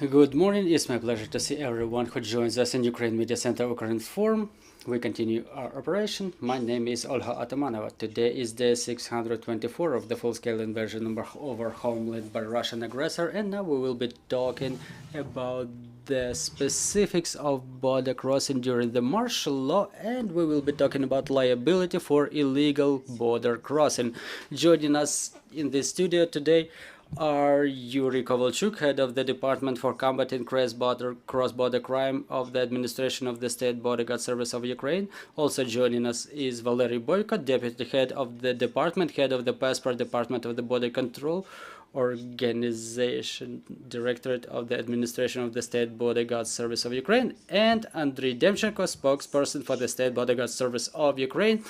Good morning. It's my pleasure to see everyone who joins us in Ukraine Media Center Ukraine Forum. We continue our operation. My name is Olga Atamanova. Today is day 624 of the full-scale invasion over homeland by Russian aggressor, and now we will be talking about the specifics of border crossing during the martial law, and we will be talking about liability for illegal border crossing. Joining us in the studio today are Yurii Kovalchuk, head of the Department for Combating Cross-Border Crime of the Administration of the State Bodyguard Service of Ukraine. Also joining us is Valerii Boiko, deputy head of the department, head of the Passport Department of the Border Control Organization, Directorate of the Administration of the State Bodyguard Service of Ukraine, and Andrii Demchenko, spokesperson for the State Bodyguard Service of Ukraine.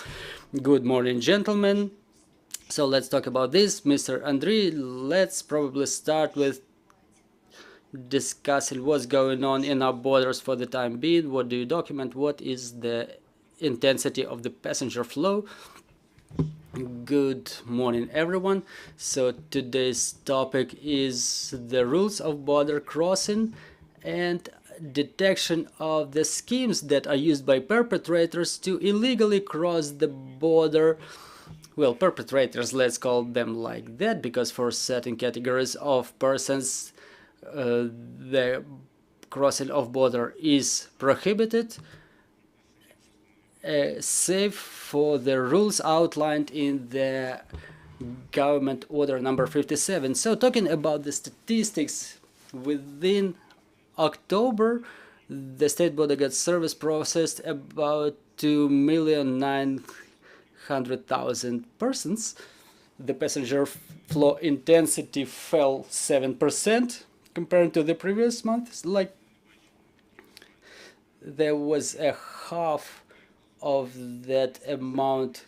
Good morning, gentlemen. So let's talk about this. Mr. Andrii, let's probably start with discussing what's going on in our borders for the time being. What do you document? What is the intensity of the passenger flow? Good morning, everyone. So today's topic is the rules of border crossing and detection of the schemes that are used by perpetrators to illegally cross the border. Well, perpetrators, let's call them like that, because for certain categories of persons, the crossing of border is prohibited, save for the rules outlined in the government order number 57. So talking about the statistics, within October, the State Bodyguard Service processed about 2,900,000 persons. The passenger flow intensity fell 7% compared to the previous month. Like, there was a half of that amount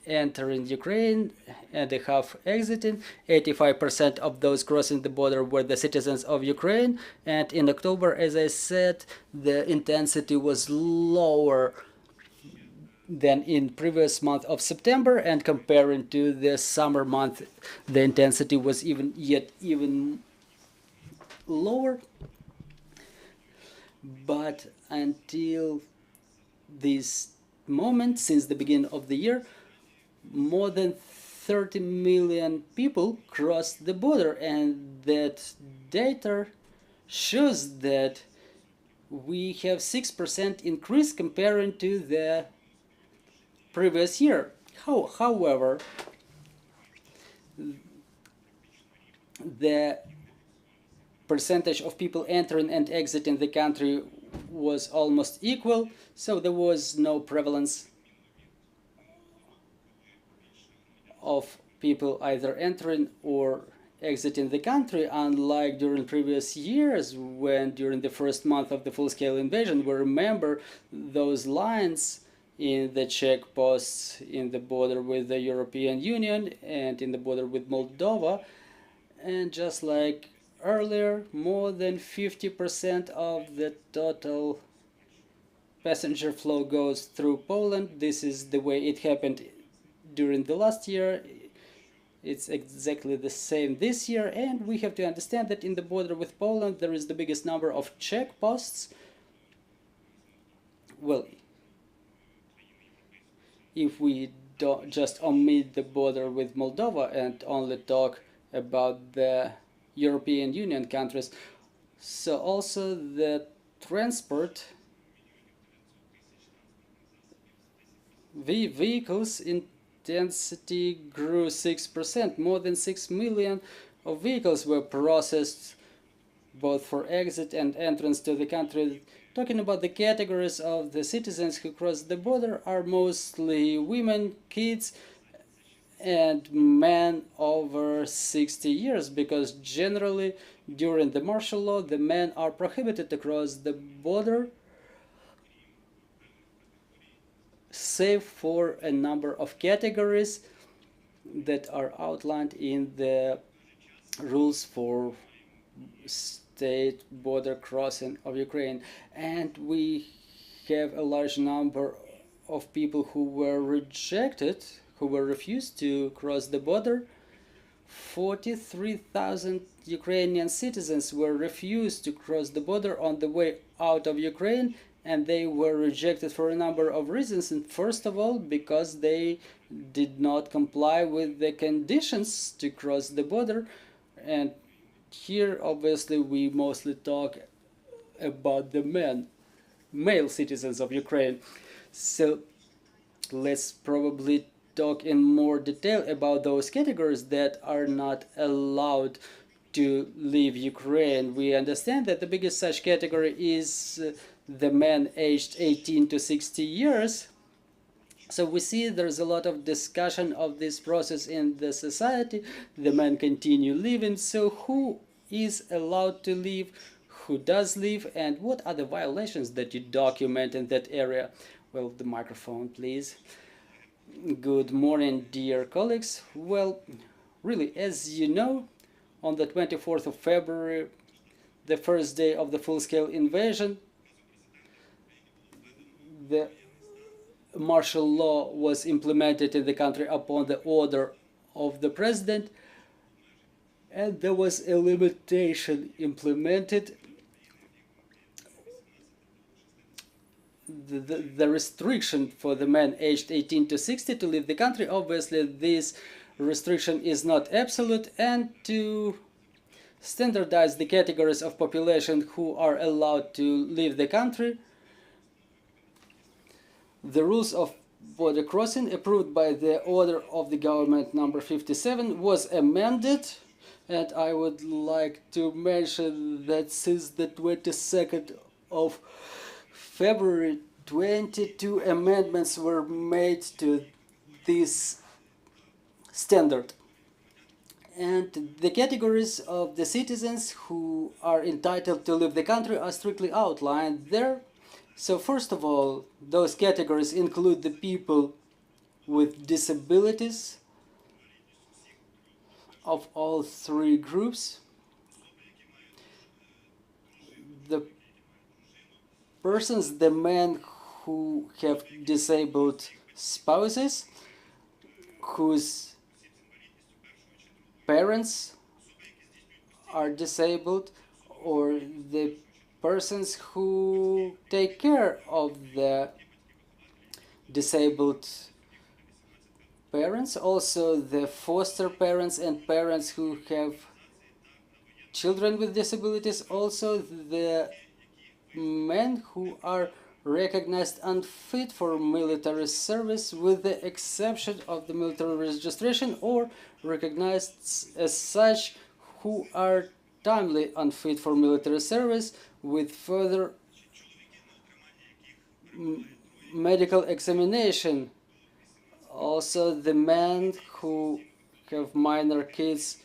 entering Ukraine and a half exiting. 85% of those crossing the border were the citizens of Ukraine, and in October, as I said, the intensity was lower than in previous month of September, and comparing to the summer month, the intensity was even lower. But until this moment, since the beginning of the year, more than 30 million people crossed the border, and that data shows that we have 6% increase comparing to the previous year. However, the percentage of people entering and exiting the country was almost equal, so there was no prevalence of people either entering or exiting the country, unlike during previous years, when during the first month of the full-scale invasion, we remember those lines in the checkposts in the border with the European Union and in the border with Moldova. And just like earlier, more than 50% of the total passenger flow goes through Poland. This is the way it happened during the last year. It's exactly the same this year, and we have to understand that in the border with Poland there is the biggest number of checkposts. Well, if we don't just omit the border with Moldova and only talk about the European Union countries, so also the transport vehicles intensity grew 6%. More than 6 million of vehicles were processed both for exit and entrance to the country. Talking about the categories of the citizens who cross the border are mostly women, kids, and men over 60 years, because generally during the martial law the men are prohibited to cross the border, save for a number of categories that are outlined in the rules for state border crossing of Ukraine. And we have a large number of people who were rejected, who were refused to cross the border 43,000 Ukrainian citizens were refused to cross the border on the way out of Ukraine, and they were rejected for a number of reasons. And first of all, because they did not comply with the conditions to cross the border. And here, obviously, we mostly talk about the male citizens of Ukraine. So let's probably talk in more detail about those categories that are not allowed to leave Ukraine. We understand that the biggest such category is the men aged 18 to 60 years. So we see there's a lot of discussion of this process in the society. The men continue living. So who is allowed to leave? Who does leave? And what are the violations that you document in that area? Well, the microphone, please. Good morning, dear colleagues. Well, really, as you know, on the 24th of February, the first day of the full-scale invasion, the martial law was implemented in the country upon the order of the president, and there was a limitation implemented. The restriction for the men aged 18 to 60 to leave the country. Obviously, this restriction is not absolute, and to standardize the categories of population who are allowed to leave the country, the rules of border crossing approved by the order of the government number 57 was amended. And I would like to mention that since the 22nd of February, 22 amendments were made to this standard. And the categories of the citizens who are entitled to leave the country are strictly outlined there. So first of all, those categories include the people with disabilities of all three groups, the persons, the men who have disabled spouses, whose parents are disabled, or the persons who take care of the disabled parents, also the foster parents and parents who have children with disabilities, also the men who are recognized unfit for military service with the exception of the military registration, or recognized as such who are timely unfit for military service with further medical examination. Also the men who have minor kids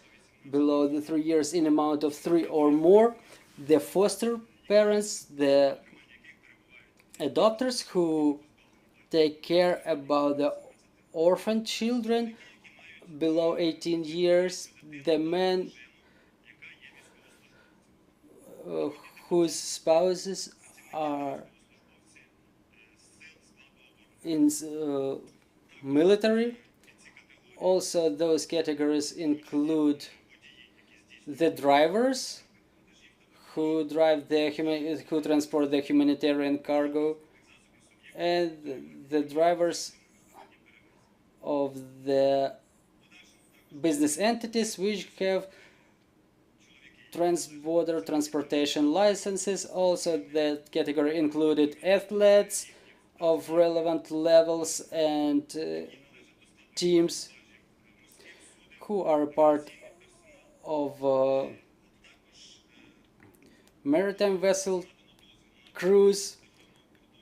below the 3 years in amount of 3 or more, the foster parents, the adopters who take care about the orphan children below 18 years, the men whose spouses are in military. Also those categories include the drivers who drive who transport the humanitarian cargo, and the drivers of the business entities which have trans-border transportation licenses. Also that category included athletes of relevant levels and teams who are part of maritime vessel crews,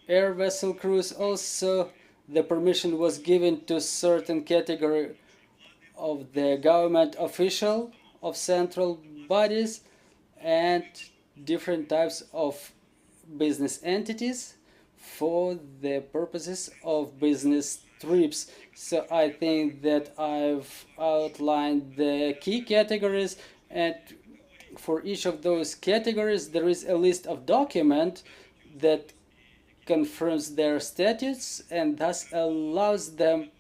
air vessel crews. Also the permission was given to certain category of the government official of central bodies and different types of business entities for the purposes of business trips. So I think that I've outlined the key categories, and for each of those categories there is a list of documents that confirms their status and thus allows them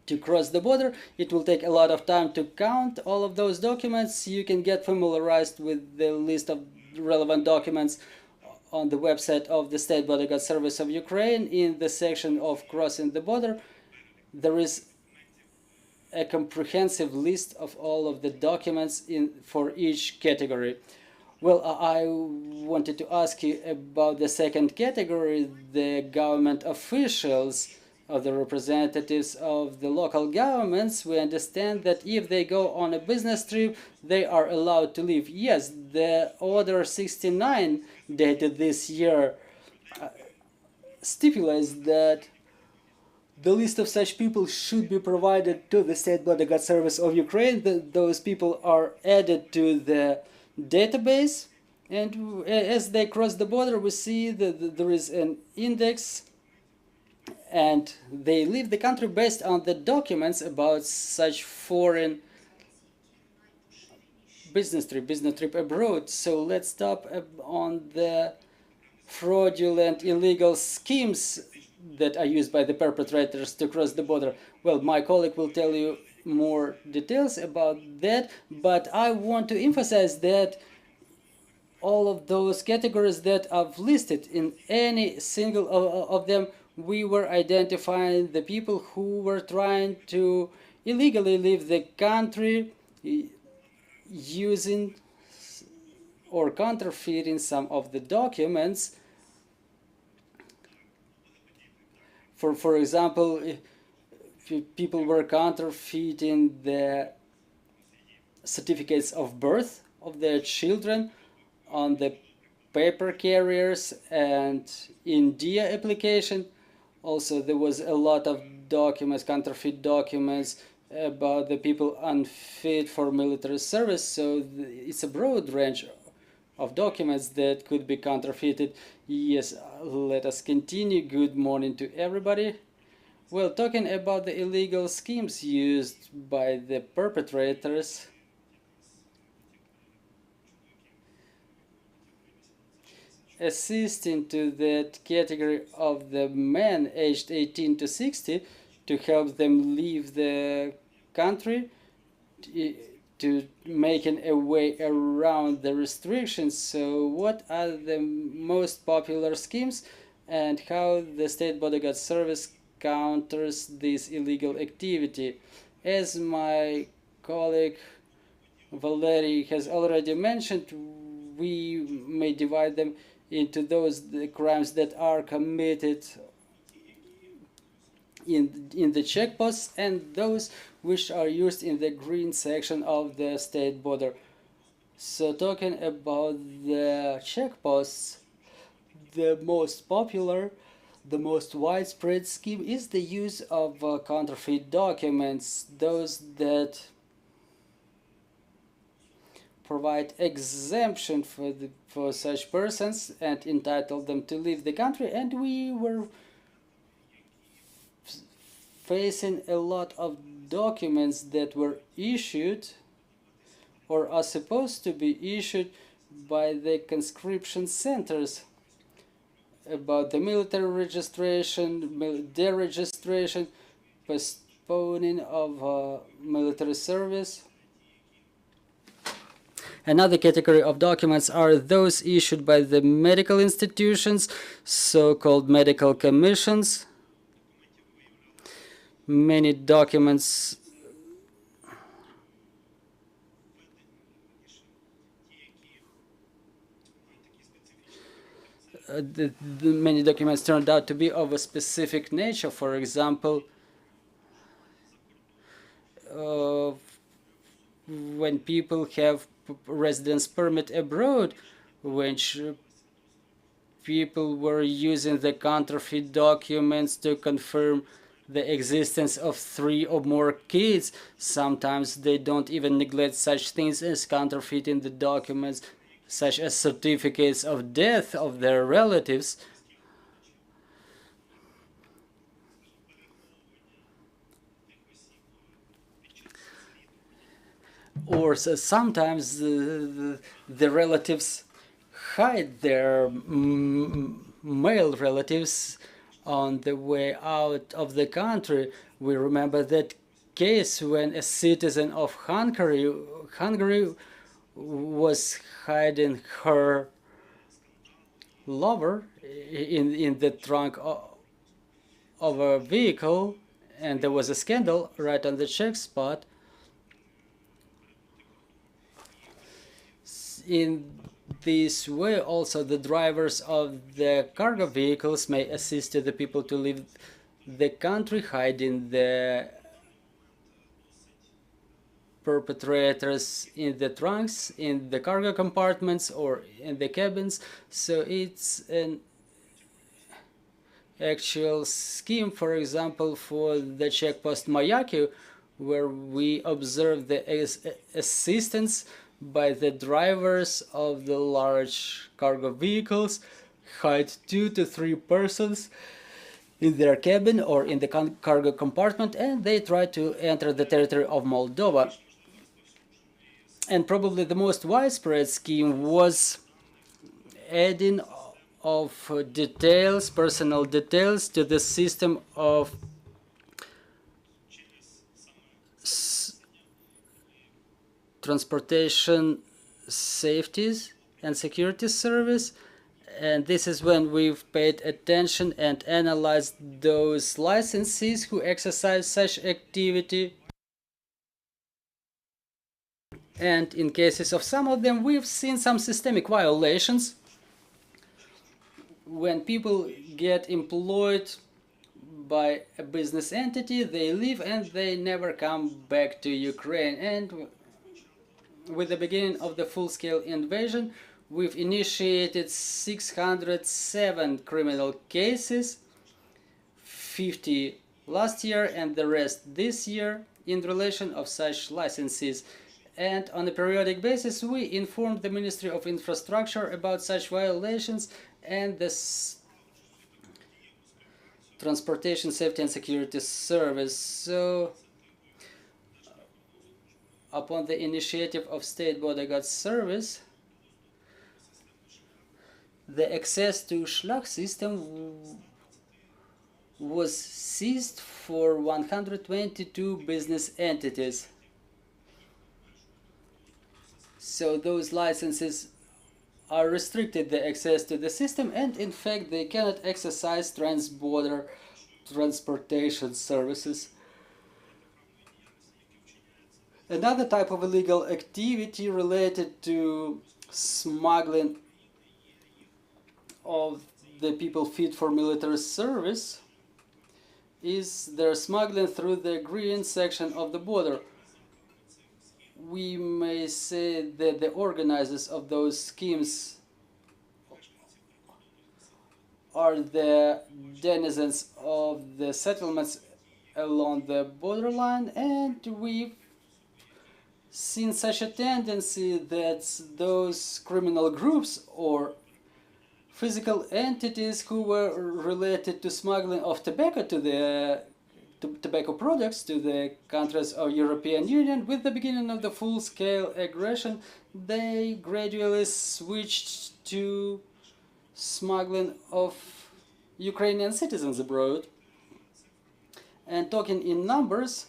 to cross the border. It will take a lot of time to count all of those documents. You can get familiarized with the list of relevant documents on the website of the State Bodyguard Service of Ukraine. In the section of crossing the border, there is a comprehensive list of all of the documents for each category. Well, I wanted to ask you about the second category, the government officials, of the representatives of the local governments. We understand that if they go on a business trip, they are allowed to leave. Yes, the Order 69 dated this year stipulates that the list of such people should be provided to the State Bodyguard Service of Ukraine. Those people are added to the database, and as they cross the border, we see that there is an index, and they leave the country based on the documents about such foreign business trip abroad. So let's stop on the fraudulent illegal schemes that are used by the perpetrators to cross the border. Well, my colleague will tell you more details about that, but I want to emphasize that all of those categories that I've listed, in any single of them, we were identifying the people who were trying to illegally leave the country using or counterfeiting some of the documents. For example, people were counterfeiting the certificates of birth of their children on the paper carriers and India application. Also, there was a lot of documents, counterfeit documents about the people unfit for military service. So it's a broad range of documents that could be counterfeited. Yes, let us continue. Good morning to everybody. Well, talking about the illegal schemes used by the perpetrators, assisting to that category of the men aged 18 to 60 to help them leave the country, to making a way around the restrictions. So what are the most popular schemes and how the State Bodyguard Service counters this illegal activity? As my colleague Valerii has already mentioned, we may divide them into those crimes that are committed in the checkposts and those which are used in the green section of the state border. So talking about the checkposts, the most popular, the most widespread scheme is the use of counterfeit documents, those that provide exemption for such persons and entitle them to leave the country. And we were facing a lot of documents that were issued or are supposed to be issued by the conscription centers about the military registration, deregistration, postponing of military service. Another category of documents are those issued by the medical institutions, so-called medical commissions. Many documents many documents turned out to be of a specific nature. For example, when people have residence permit abroad, which people were using the counterfeit documents to confirm the existence of 3 or more kids. Sometimes they don't even neglect such things as counterfeiting the documents, such as certificates of death of their relatives. Or sometimes the relatives hide their male relatives on the way out of the country. We remember that case when a citizen of Hungary was hiding her lover in the trunk of a vehicle, and there was a scandal right on the check spot. In this way, also the drivers of the cargo vehicles may assist the people to leave the country, hiding the perpetrators in the trunks, in the cargo compartments, or in the cabins. So it's an actual scheme, for example, for the checkpost Mayaki, where we observe the assistance by the drivers of the large cargo vehicles, hide 2 to 3 persons in their cabin or in the cargo compartment, and they try to enter the territory of Moldova. And probably the most widespread scheme was adding of details, personal details, to the system of transportation safeties and security service. And this is when we've paid attention and analyzed those licensees who exercise such activity. And in cases of some of them, we've seen some systemic violations. When people get employed by a business entity, they leave and they never come back to Ukraine. And with the beginning of the full-scale invasion, we've initiated 607 criminal cases, 50 last year and the rest this year, in relation of such licenses. And on a periodic basis, we informed the Ministry of Infrastructure about such violations and the Transportation Safety and Security Service. So, upon the initiative of State Border Guard Service, the access to Schlag system was seized for 122 business entities. So those licenses are restricted the access to the system, and in fact they cannot exercise trans-border transportation services. Another type of illegal activity related to smuggling of the people fit for military service is their smuggling through the green section of the border. We may say that the organizers of those schemes are the denizens of the settlements along the borderline, and we've seen such a tendency that those criminal groups or physical entities who were related to smuggling of tobacco to the tobacco products to the countries of European Union, with the beginning of the full-scale aggression, they gradually switched to smuggling of Ukrainian citizens abroad. And talking in numbers,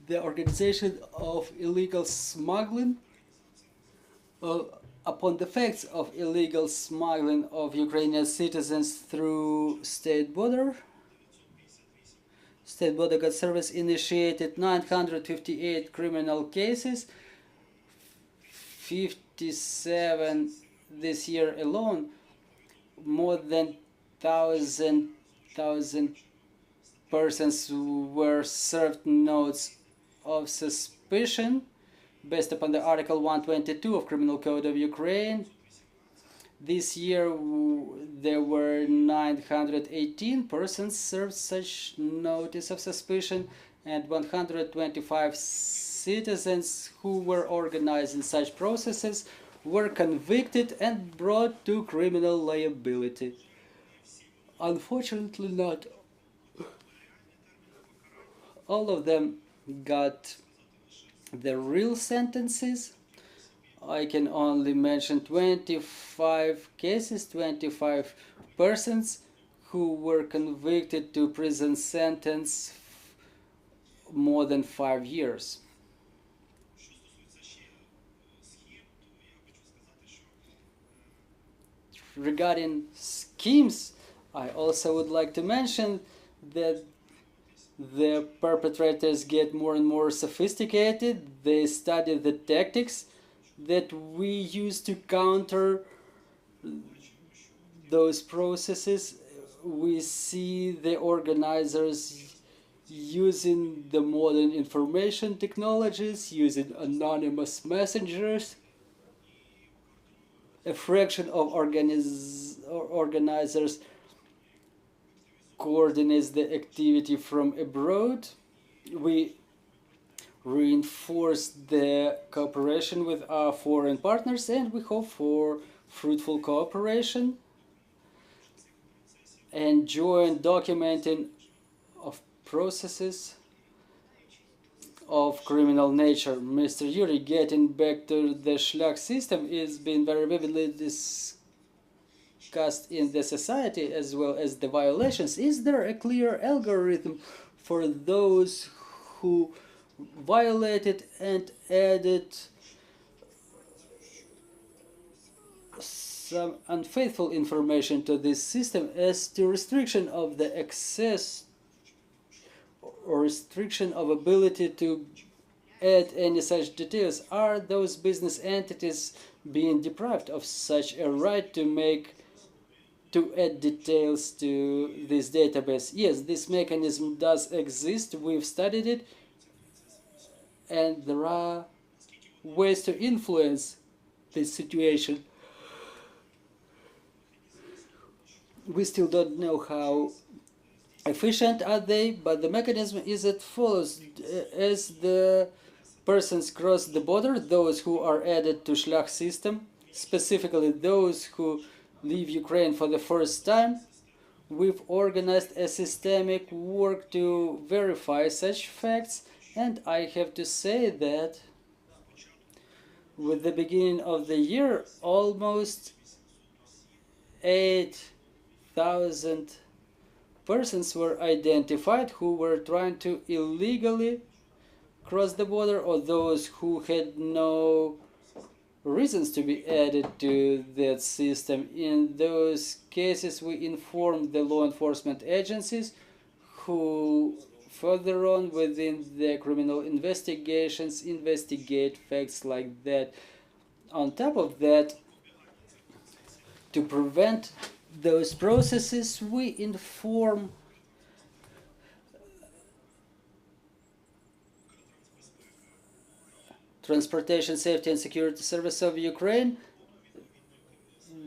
the organization of illegal smuggling, upon the facts of illegal smuggling of Ukrainian citizens through State Border Guard Service initiated 958 criminal cases, 57 this year alone. More than 1,000 persons were served notes of suspicion based upon the Article 122 of Criminal Code of Ukraine. This year there were 918 persons served such notice of suspicion, and 125 citizens who were organized in such processes were convicted and brought to criminal liability. Unfortunately, not all of them got the real sentences. I can only mention 25 cases, 25 persons who were convicted to prison sentence more than 5 years. Regarding schemes, I also would like to mention that the perpetrators get more and more sophisticated. They study the tactics that we use to counter those processes. We see the organizers using the modern information technologies, using anonymous messengers. A fraction of organizers coordinates the activity from abroad. We reinforce the cooperation with our foreign partners, and we hope for fruitful cooperation and joint documenting of processes of criminal nature. Mr. Yurii, getting back to the Schlag system, is being very vividly discussed in the society as well as the violations. Is there a clear algorithm for those who violated and added some unfaithful information to this system as to restriction of the access or restriction of ability to add any such details? Are those business entities being deprived of such a right to add details to this database? Yes, this mechanism does exist. We've studied it, and there are ways to influence this situation. We still don't know how efficient are they, but the mechanism is as follows. As the persons cross the border, those who are added to Schlag system, specifically those who leave Ukraine for the first time, we've organized a systemic work to verify such facts, and I have to say that with the beginning of the year, almost 8,000 persons were identified who were trying to illegally cross the border, or those who had no reasons to be added to that system. In those cases, we informed the law enforcement agencies who further on within the criminal investigations investigate facts like that. On top of that, to prevent those processes, we inform Transportation Safety and Security Service of Ukraine.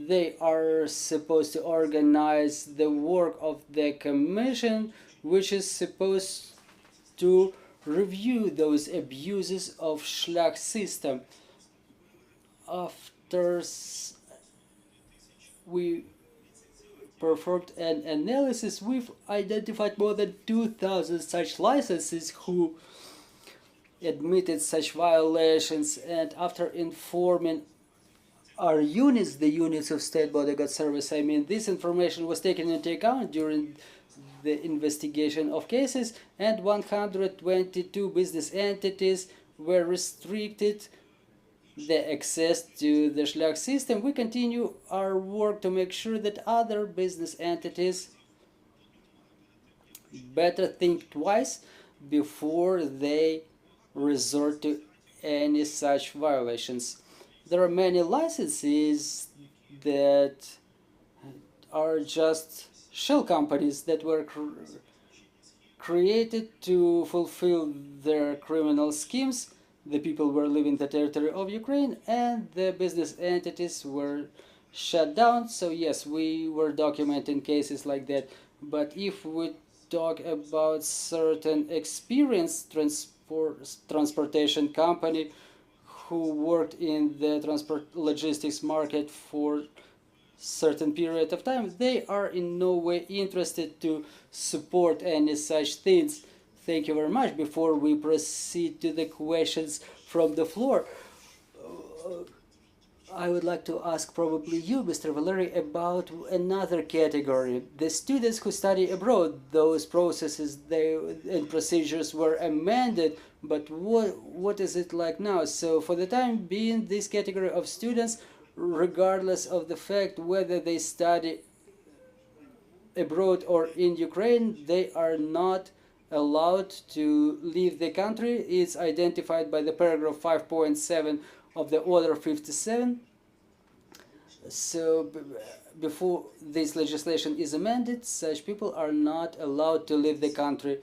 They are supposed to organize the work of the commission, which is supposed to review those abuses of Schlag system. After we performed an analysis, we've identified more than 2,000 such licenses who admitted such violations, and after informing our units, the units of State Bodyguard Service, this information was taken into account during the investigation of cases, and 122 business entities were restricted the access to the Schlag system. We continue our work to make sure that other business entities better think twice before they resort to any such violations. There are many licenses that are just shell companies that were created to fulfill their criminal schemes. The people were leaving the territory of Ukraine, and the business entities were shut down. So yes, we were documenting cases like that. But if we talk about certain experienced transportation company who worked in the transport logistics market for certain period of time, they are in no way interested to support any such things. Thank you very much. Before we proceed to the questions from the floor, I would like to ask probably you, Mr. Valerii, about another category. The students who study abroad, those processes and procedures were amended, but what is it like now? So for the time being, this category of students, regardless of the fact whether they study abroad or in Ukraine, they are not allowed to leave the country. It's identified by the paragraph 5.7 of the Order 57. So before this legislation is amended, such people are not allowed to leave the country.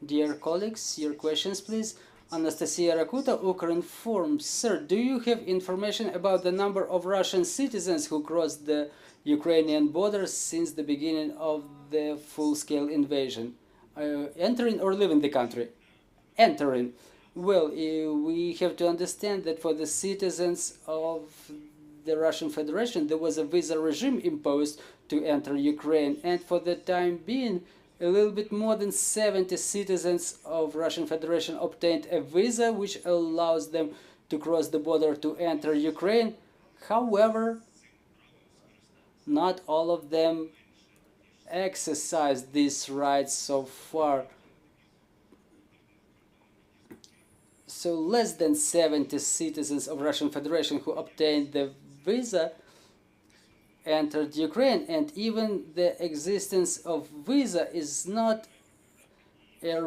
Dear colleagues, your questions, please. Anastasia Rakuta, Ukrinform. Sir, do you have information about the number of Russian citizens who crossed the Ukrainian border since the beginning of the full-scale invasion? Entering or leaving the country? Entering. Well, we have to understand that for the citizens of the Russian Federation, there was a visa regime imposed to enter Ukraine, and for the time being, a little bit more than 70 citizens of Russian Federation obtained a visa which allows them to cross the border to enter Ukraine. However, not all of them exercised these rights so far. So less than 70 citizens of Russian Federation who obtained the visa entered Ukraine, and even the existence of visa is not a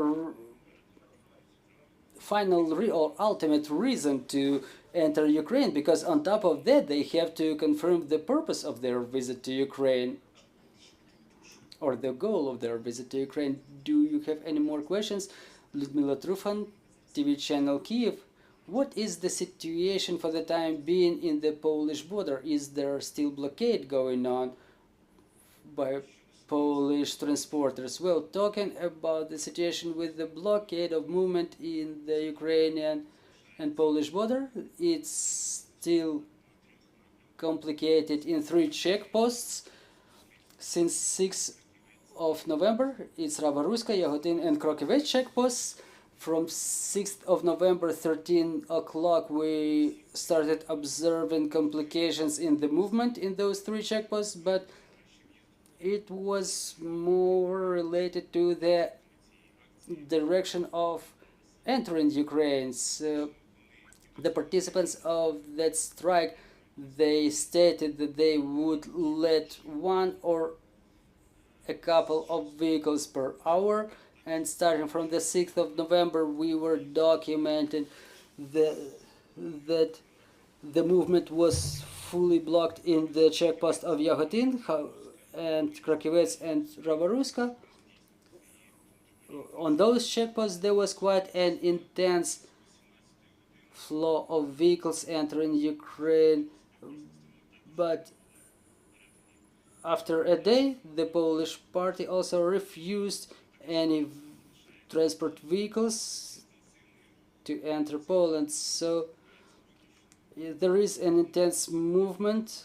final or ultimate reason to enter Ukraine, because on top of that they have to confirm the purpose of their visit to Ukraine or the goal of their visit to Ukraine. Do you have any more questions? Ludmila Trufan, TV channel Kiev. What is the situation for the time being in the Polish border? Is there still blockade going on by Polish transporters? Well, talking about the situation with the blockade of movement in the Ukrainian and Polish border, it's still complicated in 3 checkposts. Since 6th of November, it's Ravaruska, Yahotin and Krokivets checkposts. From 6th of November, 13 o'clock, we started observing complications in the movement in those 3 checkposts, but it was more related to the direction of entering Ukraine. So the participants of that strike, they stated that they would let 1 or a couple of vehicles per hour. And starting from the 6th of November, we were documenting that the movement was fully blocked in the checkpost of Yahotin and Krakivets and Ravaruska. On those checkposts, there was quite an intense flow of vehicles entering Ukraine, but after a day, the Polish party also refused any transport vehicles to enter Poland. So there is an intense movement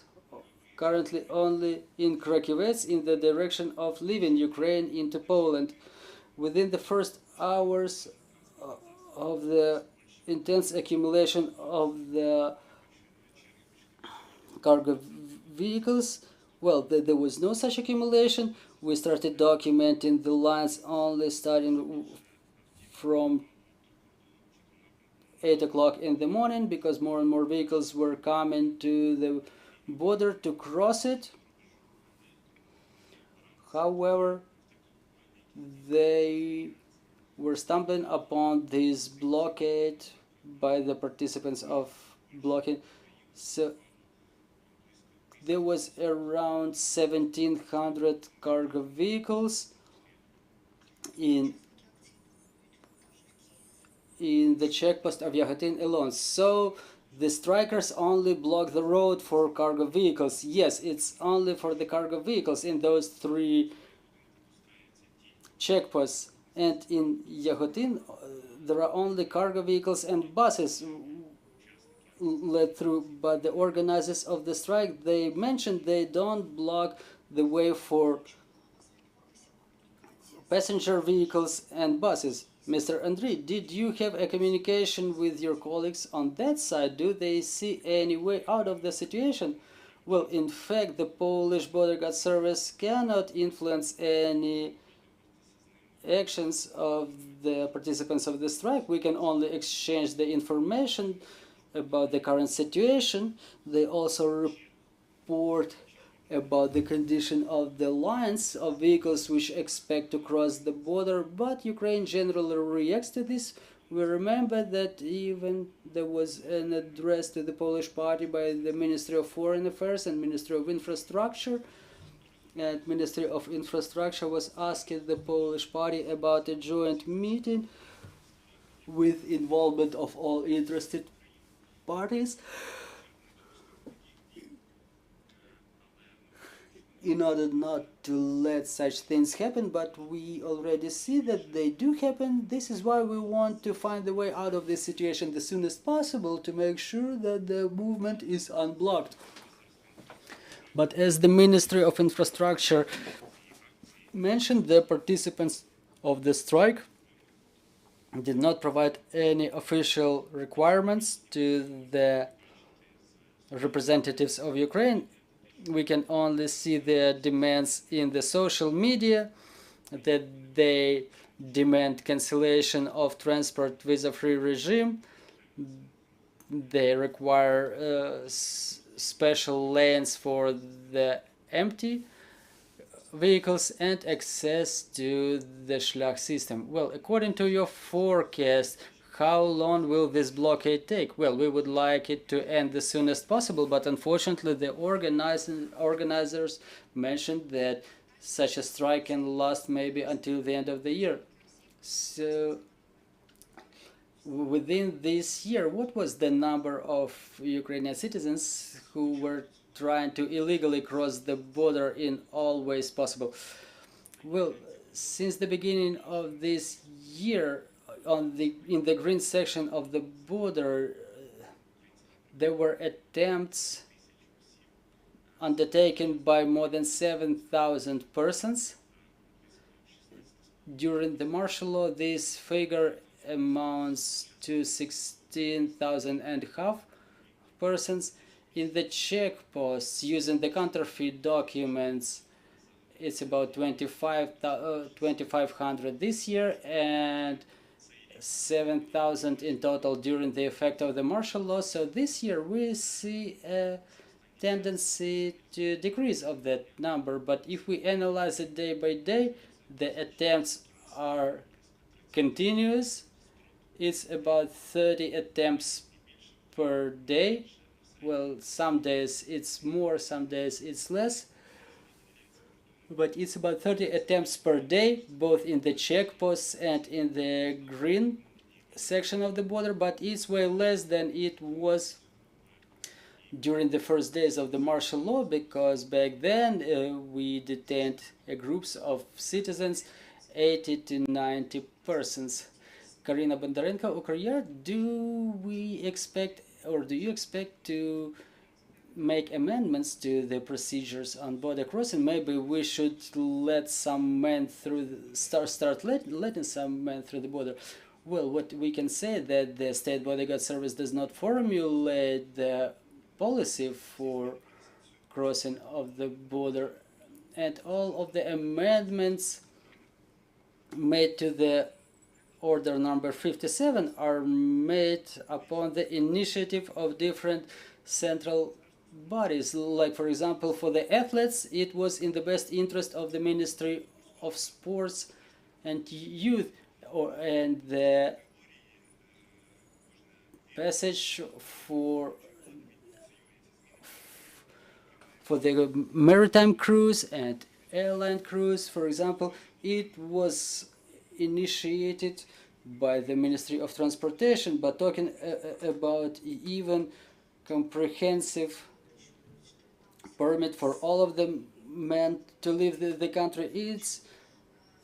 currently only in Krakivets in the direction of leaving Ukraine into Poland. Within the first hours of the intense accumulation of the cargo vehicles, well, there was no such accumulation. We started documenting the lines only starting from 8 o'clock in the morning, because more and more vehicles were coming to the border to cross it. However, they were stumbling upon this blockade by the participants of blocking. So there was around 1,700 cargo vehicles in the checkpost of Yahotin alone. So the strikers only block the road for cargo vehicles. Yes, it's only for the cargo vehicles in those 3 checkposts. And in Yahotin, there are only cargo vehicles and buses led through, but the organizers of the strike, they mentioned they don't block the way for passenger vehicles and buses. Mr. Andrii, did you have a communication with your colleagues on that side? Do they see any way out of the situation? Well, in fact, the Polish Border Guard Service cannot influence any actions of the participants of the strike. We can only exchange the information about the current situation. They also report about the condition of the lines of vehicles which expect to cross the border, but Ukraine generally reacts to this. We remember that even there was an address to the Polish party by the Ministry of Foreign Affairs and Ministry of Infrastructure, and Ministry of Infrastructure was asking the Polish party about a joint meeting with involvement of all interested parties in order not to let such things happen, but we already see that they do happen. This is why we want to find the way out of this situation the soonest possible to make sure that the movement is unblocked. But as the Ministry of Infrastructure mentioned, the participants of the strike did not provide any official requirements to the representatives of Ukraine. We can only see their demands in the social media, that they demand cancellation of transport visa-free regime. They require special lanes for the empty vehicles and access to the Shlach system. Well, according to your forecast, how long will this blockade take? Well, we would like it to end the soonest possible, but unfortunately the organizers mentioned that such a strike can last maybe until the end of the year. So within this year, what was the number of Ukrainian citizens who were trying to illegally cross the border in all ways possible? Well, since the beginning of this year, in the green section of the border, there were attempts undertaken by more than 7,000 persons. During the martial law, this figure amounts to 16,500 persons. In the checkposts, using the counterfeit documents, it's about 2,500 this year and 7,000 in total during the effect of the martial law. So this year we see a tendency to decrease of that number. But if we analyze it day by day, the attempts are continuous. It's about 30 attempts per day. Well, some days it's more, some days it's less. But it's about 30 attempts per day, both in the checkposts and in the green section of the border, but it's way less than it was during the first days of the martial law, because back then we detained groups of citizens, 80 to 90 persons. Karina Bondarenko, Ukraine, do you expect to make amendments to the procedures on border crossing? Maybe we should let some men through letting some men through the border. Well, what we can say that the State Border Guard Service does not formulate the policy for crossing of the border, and all of the amendments made to the order number 57 are made upon the initiative of different central bodies. Like, for example, for the athletes, it was in the best interest of the Ministry of Sports and Youth, and the passage for the maritime cruise and airline cruise, for example, it was initiated by the Ministry of Transportation. But talking about even comprehensive permit for all of the men to leave the country,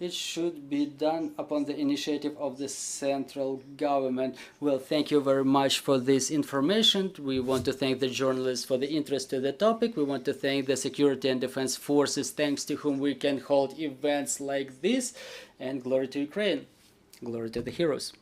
it should be done upon the initiative of the central government. Well, thank you very much for this information. We want to thank the journalists for the interest to the topic. We want to thank the security and defense forces, thanks to whom we can hold events like this. And glory to Ukraine. Glory to the heroes.